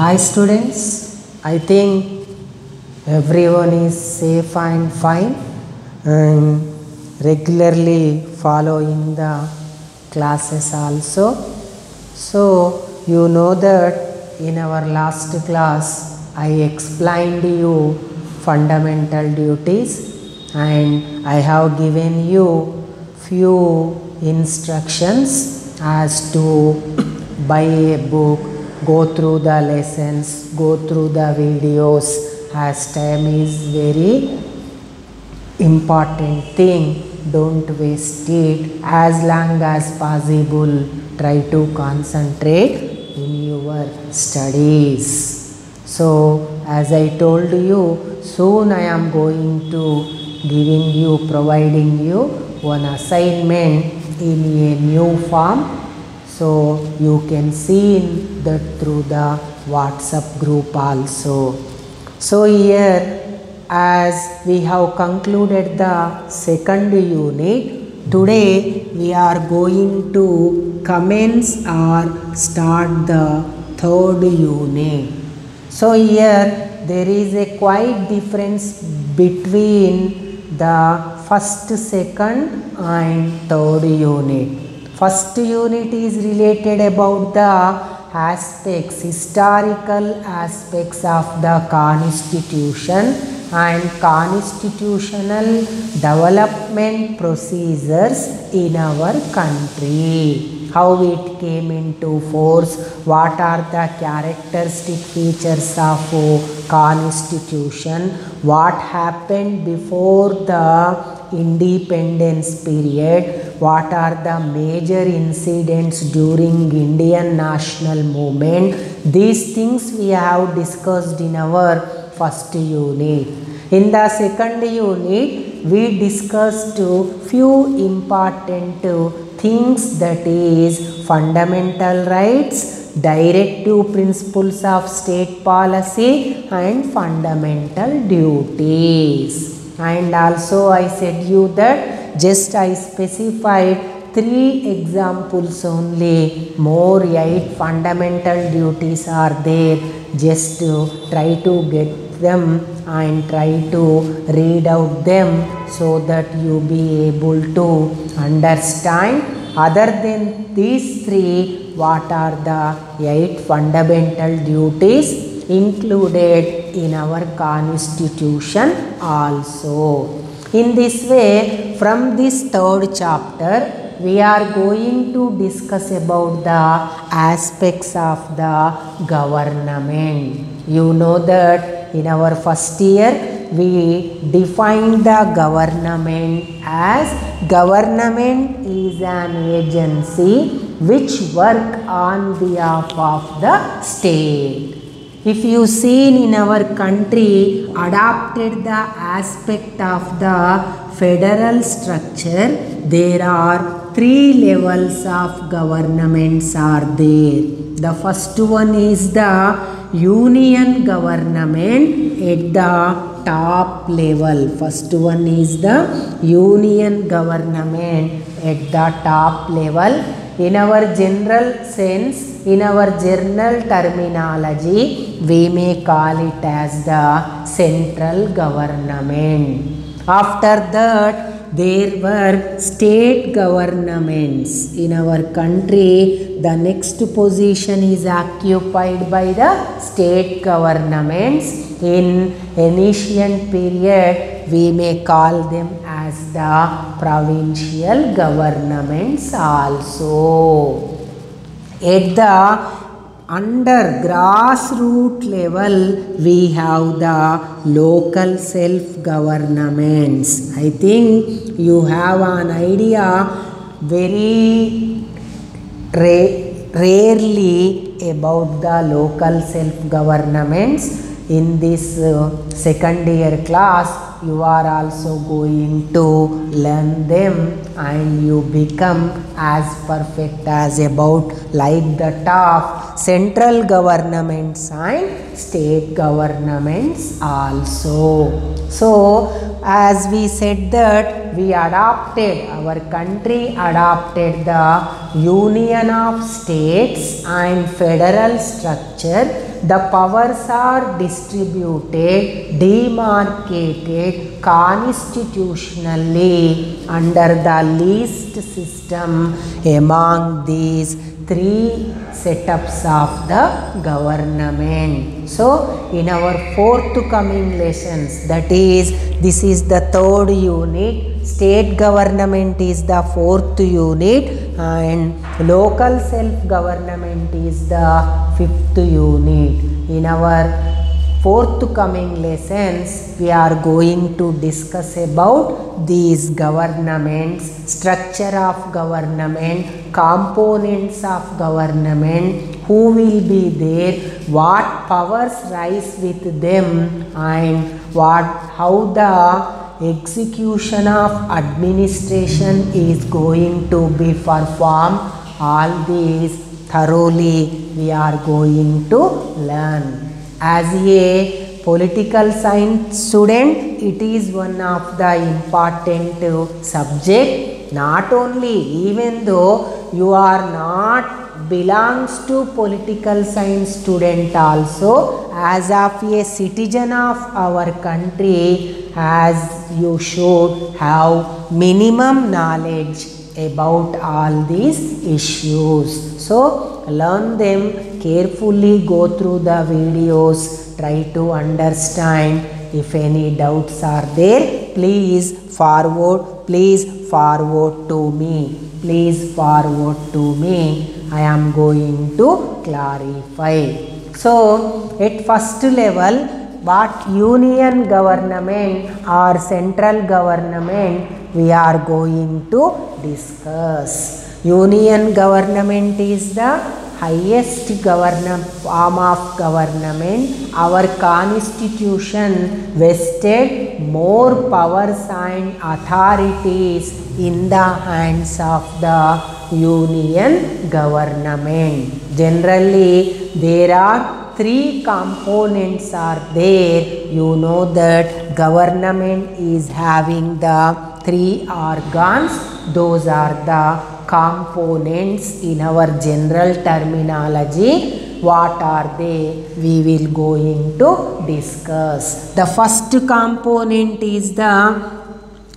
Hi students, I think everyone is safe and fine and regularly following the classes also. So you know that in our last class I explained you fundamental duties and I have given you few instructions as to buy a book, go through the lessons, go through the videos, as time is very important thing. Don't waste it. As long as possible, try to concentrate in your studies. So as I told you, soon I am going to providing you one assignment in a new form. So you can see that through the WhatsApp group also. So here, as we have concluded the second unit, today we are going to commence or start the third unit. So here there is a quite difference between the first, second and third unit. First unit is related about the aspects, historical aspects of the constitution and constitutional development procedures in our country. How it came into force, what are the characteristic features of constitution, what happened before the independence period, what are the major incidents during Indian national movement. These things we have discussed in our first unit. In the second unit, we discussed few important things, that is fundamental rights, directive principles of state policy and fundamental duties. And also I said you that just I specified 3 examples only, more 8 fundamental duties are there. Just try to get them and try to read out them so that you be able to understand. Other than these 3, what are the 8 fundamental duties included in our constitution also. In this way, from this third chapter, we are going to discuss about the aspects of the government. You know that in our first year, we defined the government as government is an agency which work on behalf of the state. If you see in our country adopted the aspect of the federal structure, there are 3 levels of governments are there. The first one is the union government at the top level. First one is the union government at the top level. In our general sense, in our general terminology, we may call it as the central government. After that, there were state governments. In our country, the next position is occupied by the state governments. In ancient period, we may call them as the provincial governments also. At the under grassroots level, we have the local self-governments. I think you have an idea very rarely about the local self-governments. In this second year class, you are also going to learn them and you become as perfect as about like that of central governments and state governments also. So as we said that we adopted, our country adopted the union of states and federal structure the powers are distributed, demarcated constitutionally under the least system among these three setups of the government. So in our forthcoming lessons, that is, this is the third unit, state government is the fourth unit, and local self-government is the fifth unit. In our forthcoming lessons, we are going to discuss about these governments, structure of government, components of government, who will be there, what powers rise with them, and how the execution of administration is going to be performed. All these thoroughly we are going to learn. As a political science student, it is one of the important subject. Not only, even though you are not belongs to political science student, also as of a citizen of our country, as you should have minimum knowledge about all these issues. So learn them carefully, go through the videos, try to understand. If any doubts are there, please forward to me. Please forward to me. I am going to clarify. So at first level, what union government or central government we are going to discuss. Union government is the highest form of government. Our constitution vested more powers and authorities in the hands of the union government. Generally, there are three components are there. You know that government is having the three organs. Those are the components in our general terminology. What are they? We will going to discuss. The first component is the,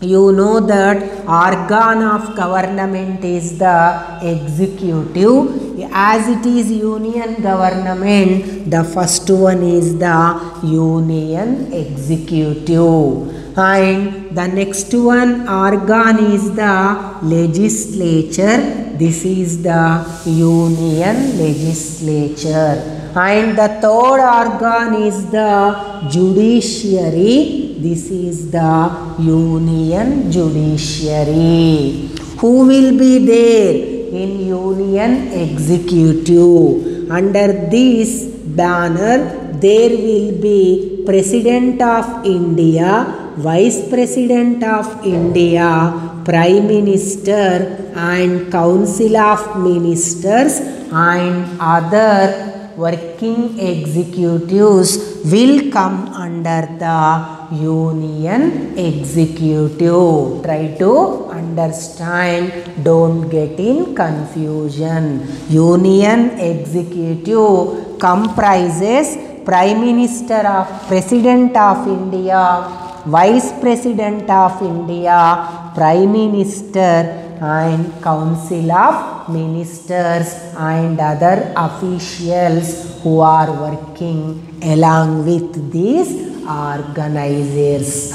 you know that organ of government is the executive. As it is union government, the first one is the union executive. And the next one organ is the legislature. This is the union legislature. And the third organ is the judiciary. This is the union judiciary. Who will be there in union executive? Under this banner, there will be President of India, Vice President of India, Prime Minister and Council of Ministers, and other working executives will come under the union executive. Try to understand, don't get in confusion. Union executive comprises Prime Minister of President of India, Vice President of India, Prime Minister and Council of Ministers and other officials who are working along with these organizers.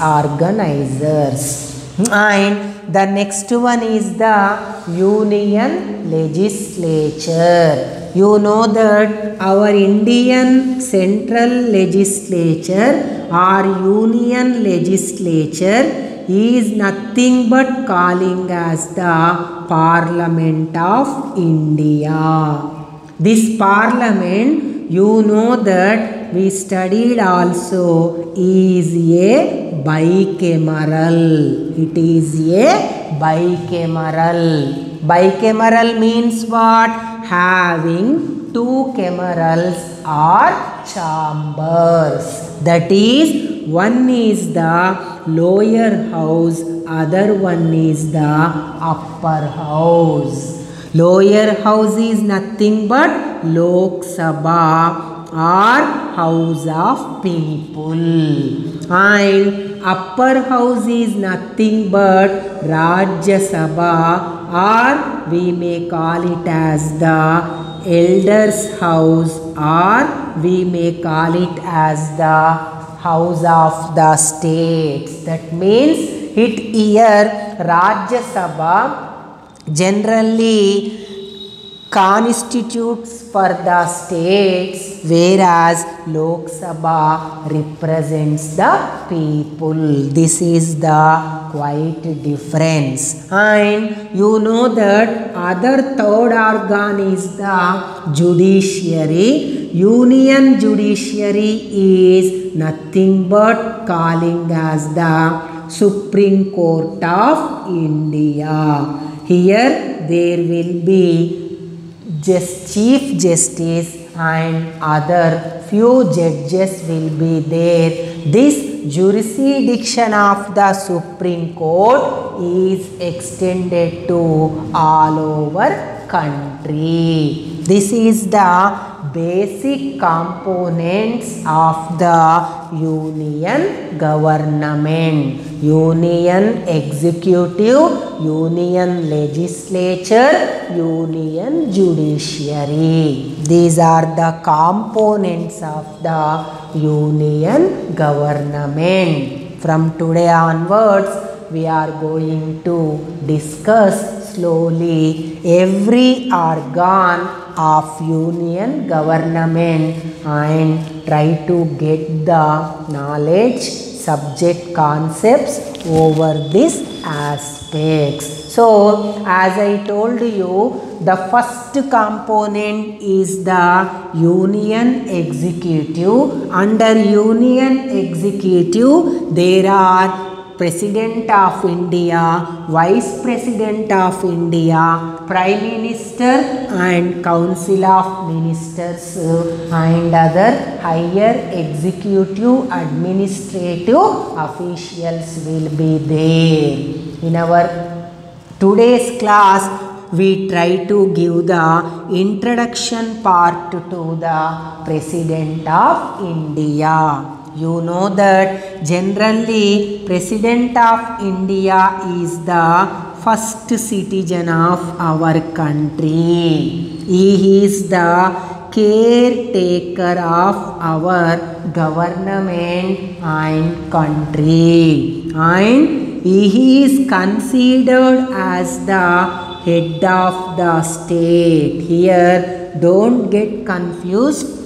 And the next one is the union legislature. You know that our Indian central legislature or union legislature is nothing but calling as the Parliament of India. This Parliament, you know that we studied also, is a bicameral. It is a bicameral. Bicameral means what? Having two camerals or chambers. That is, one is the lower house, other one is the upper house. Lower house is nothing but Lok Sabha or house of people. And upper house is nothing but Rajya Sabha, or we may call it as the elders house, or we may call it as the house of the states. That means it here Rajya Sabha generally constitutes for the states, whereas Lok Sabha represents the people. This is the quite difference. And you know that other third organ is the judiciary. Union judiciary is nothing but calling as the Supreme Court of India. Here there will be just Chief Justice and other few judges will be there. This jurisdiction of the Supreme Court is extended to all over country. This is the basic components of the union government. Union executive, union legislature, union judiciary. These are the components of the union government. From today onwards, we are going to discuss slowly every organ of union government and try to get the knowledge, subject concepts over these aspects. So, as I told you, the first component is the union executive. Under union executive, there are President of India, Vice President of India, Prime Minister and Council of Ministers and other higher executive administrative officials will be there. In our today's class, we try to give the introduction part to the President of India. You know that generally President of India is the first citizen of our country. He is the caretaker of our government and country, and he is considered as the head of the state. Here don't get confused.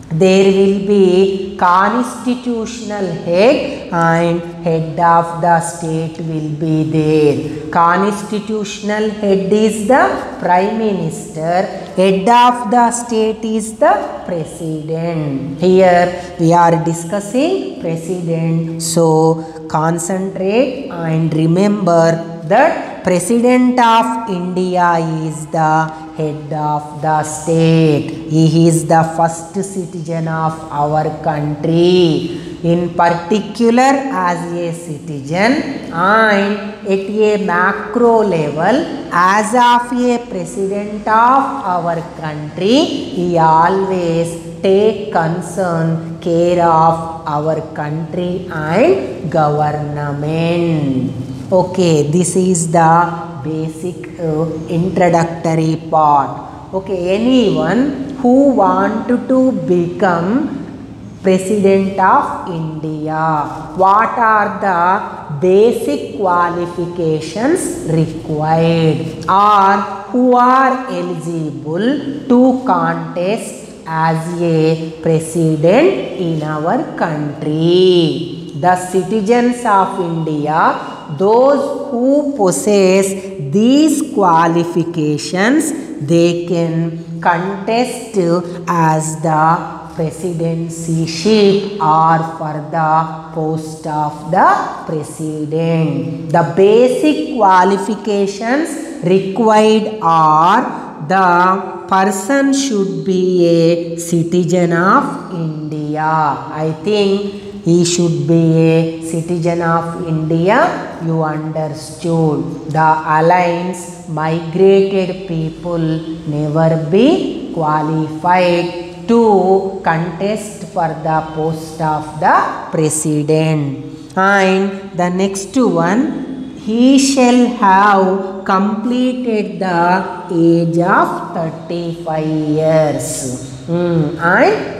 There will be constitutional head and head of the state will be there. Constitutional head is the Prime Minister, head of the state is the President. Here we are discussing President. So concentrate and remember that President of India is the head of the state. He is the first citizen of our country. In particular, as a citizen and at a macro level, as of a president of our country, he always take concern, care of our country and government. Okay, this is the basic introductory part. Okay, anyone who want to become President of India, what are the basic qualifications required, or who are eligible to contest as a president in our country? The citizens of India, those who possess these qualifications, they can contest as the presidency or for the post of the president. The basic qualifications required are: the person should be a citizen of India. I think he should be a citizen of India. You understood. The alliance migrated people never be qualified. to contest for the post of the president. And the next one, he shall have completed the age of 35 years and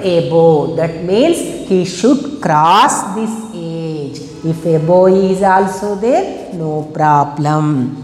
above. That means he should cross this age. If above is also there, no problem.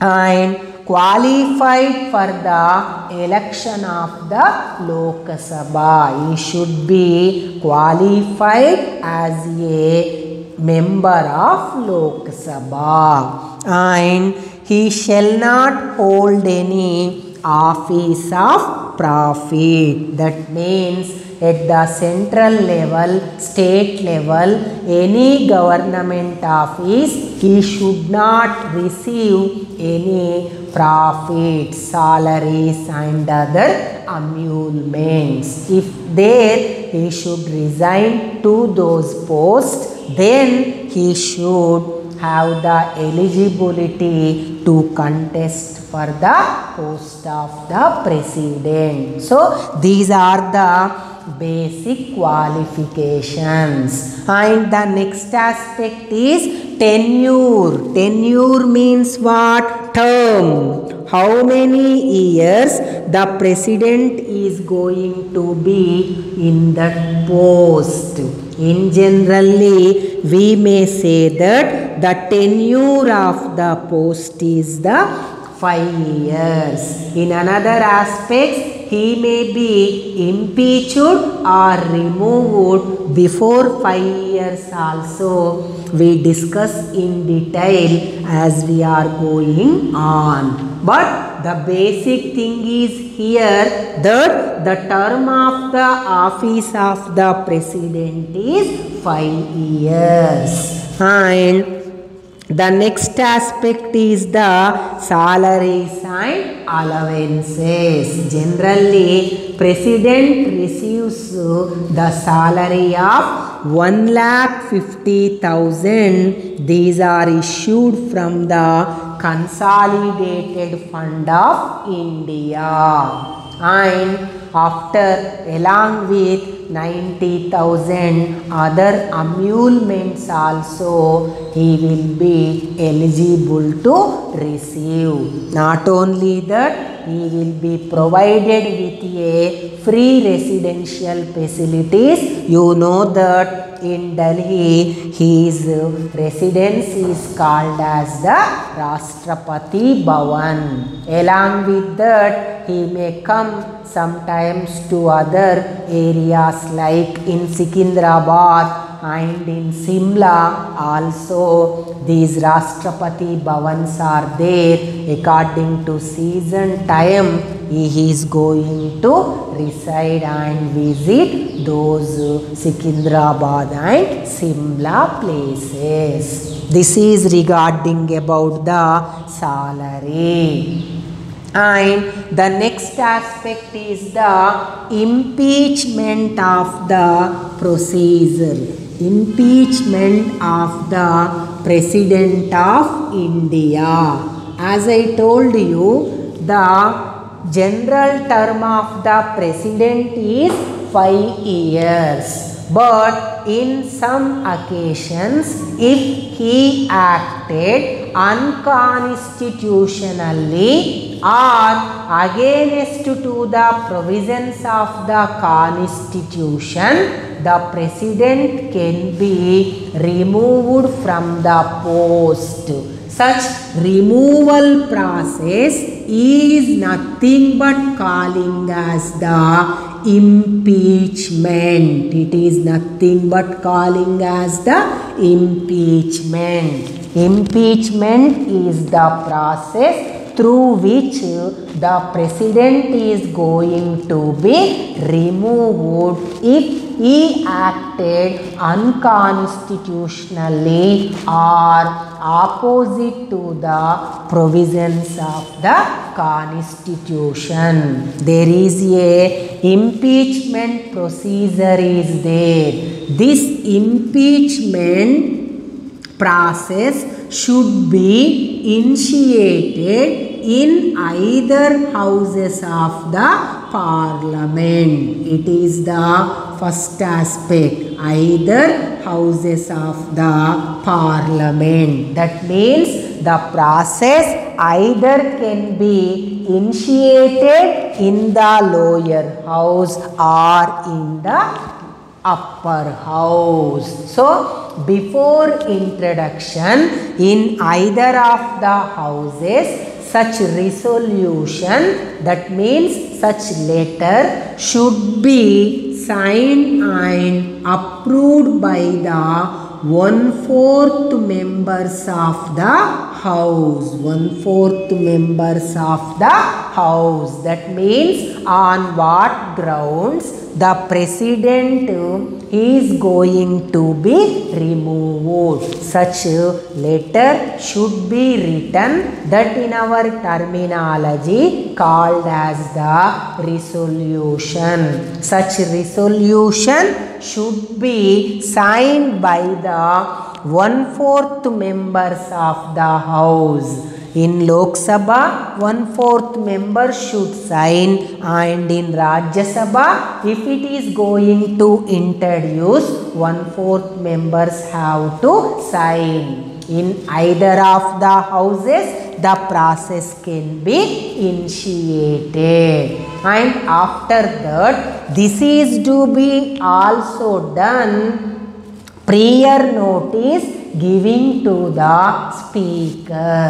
And qualified for the election of the Lok Sabha. He should be qualified as a member of Lok Sabha. And he shall not hold any office of profit. That means at the central level, state level, any government office, he should not receive any profits, salaries and other emoluments. If there, he should resign to those posts, then he should have the eligibility to contest for the post of the president. So these are the basic qualifications. And the next aspect is tenure. Tenure means what? Term. How many years the president is going to be in that post. In generally, we may say that the tenure of the post is the 5 years. In another aspect, he may be impeached or removed before 5 years also. We discuss in detail as we are going on. But the basic thing is here that the term of the office of the president is 5 years. And the next aspect is the salaries and allowances. Generally, president receives the salary of 1,50,000. These are issued from the Consolidated Fund of India. And after, along with 90,000 other emoluments also, he will be eligible to receive. Not only that, he will be provided with a free residential facilities. You know that in Delhi, his residence is called as the Rashtrapati Bhavan. Along with that, he may come sometimes to other areas like in Secunderabad and in Simla also. These Rashtrapati Bhavans are there. According to season time, he is going to reside and visit those Secunderabad and Simla places. This is regarding about the salary. And the next aspect is the impeachment of the procedure. Impeachment of the President of India. As I told you, the general term of the President is 5 years. But in some occasions, if he acted unconstitutionally or against to the provisions of the constitution, the president can be removed from the post. Such removal process is nothing but calling as the impeachment. It is nothing but calling as the impeachment. Impeachment is the process through which the president is going to be removed if he acted unconstitutionally or opposite to the provisions of the constitution. There is a impeachment procedure is there. This impeachment process should be initiated in either houses of the parliament. It is the first aspect, either houses of the parliament. That means the process either can be initiated in the lower house or in the upper house. So, before introduction in either of the houses, such resolution, that means such letter should be signed and approved by the 1/4 members of the house. 1/4 members of the house. That means on what grounds the president is going to be removed. Such letter should be written, that in our terminology called as the resolution. Such resolution should be signed by the 1/4 members of the house. In Lok Sabha, 1/4 member should sign, and in Rajya Sabha, if it is going to introduce, 1/4 members have to sign. In either of the houses, the process can be initiated. And after that, this is to be also done prior notice giving to the speaker.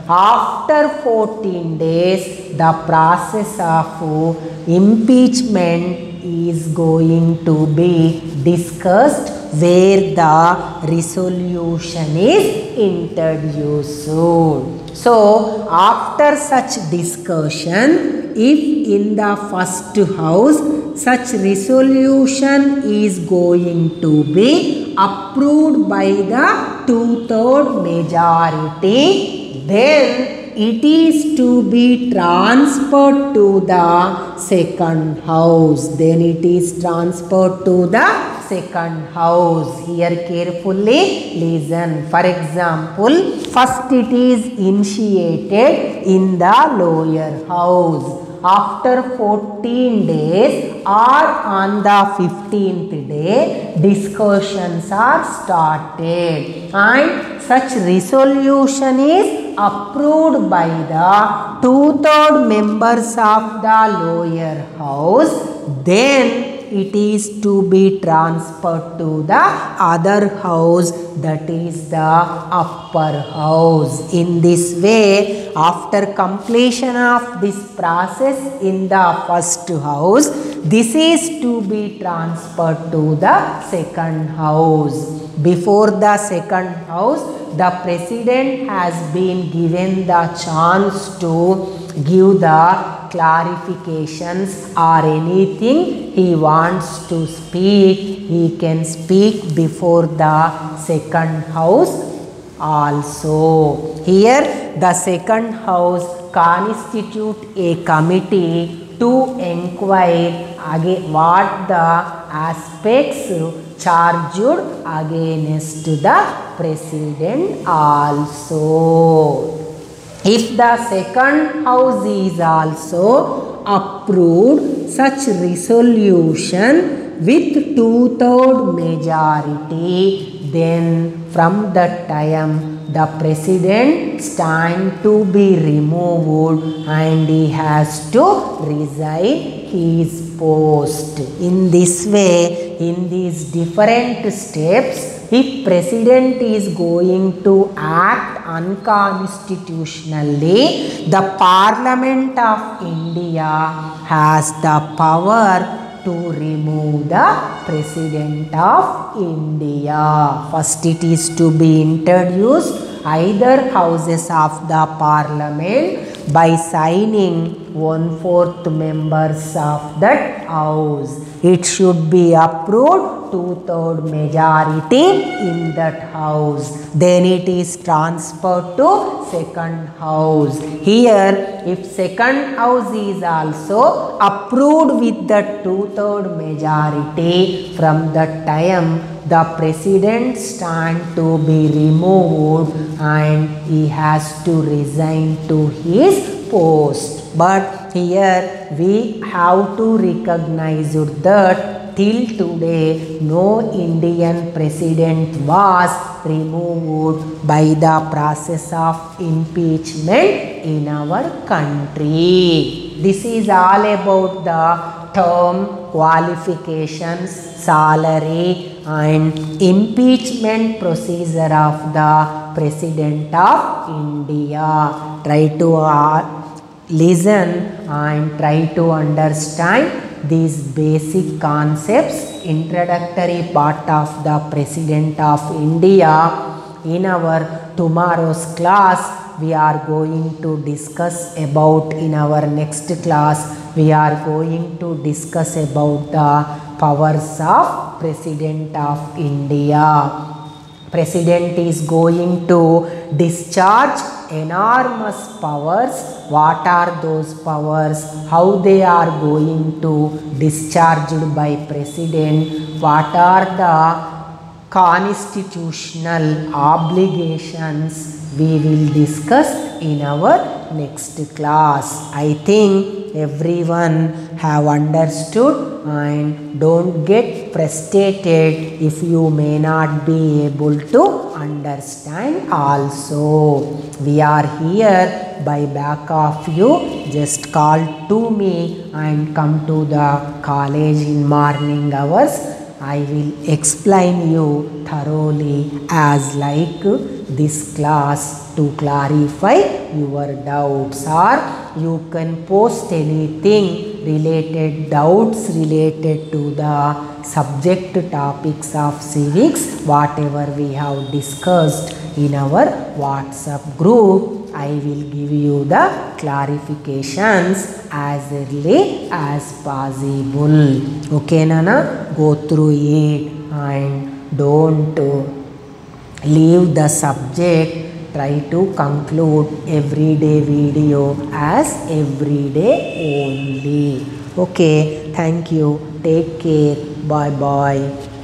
After 14 days, the process of impeachment is going to be discussed, where the resolution is introduced. So, after such discussion, if in the first house such resolution is going to be approved by the 2/3 majority, then it is to be transferred to the second house. Then it is transferred to the second house. Here carefully listen. For example, first it is initiated in the lower house. After 14 days or on the 15th day, discussions are started, and such resolution is approved by the 2/3 members of the lower house. Then it is to be transferred to the other house, that is the upper house. In this way, after completion of this process in the first house, this is to be transferred to the second house. Before the second house, the president has been given the chance to give the clarifications or anything he wants to speak. He can speak before the second house also. Here the second house constitute a committee to inquire again what the aspects charged against the president also. If the second house is also approved such resolution with 2/3 majority, then from that time the president stand to be removed and he has to resign his post. In this way, in these different steps, if president is going to act unconstitutionally, the Parliament of India has the power to remove the President of India. First it is to be introduced either houses of the Parliament by signing 1/4 members of that house. It should be approved 2/3 majority in that house. Then it is transferred to second house. Here, if second house is also approved with the 2/3 majority, from that time the president stand to be removed and he has to resign to his post. But here we have to recognize that till today no Indian president was removed by the process of impeachment in our country. This is all about the term, qualifications, salary and impeachment procedure of the President of India. Try to listen and try to understand these basic concepts, introductory part of the President of India. In our tomorrow's class, we are going to discuss about, in our next class, we are going to discuss about the powers of President of India. President is going to discharge enormous powers. What are those powers? How they are going to discharged by President? What are the constitutional obligations? We will discuss in our next class. I think everyone have understood, and don't get frustrated if you may not be able to understand also. We are here by back of you. Just call to me and come to the college in morning hours. I will explain you thoroughly as like this class to clarify your doubts, or you can post anything related, doubts related to the subject topics of civics, whatever we have discussed in our WhatsApp group. I will give you the clarifications as early as possible. Okay, Nana? Go through it and don't leave the subject. Try to conclude everyday video as everyday only. Okay, thank you. Take care. Bye bye.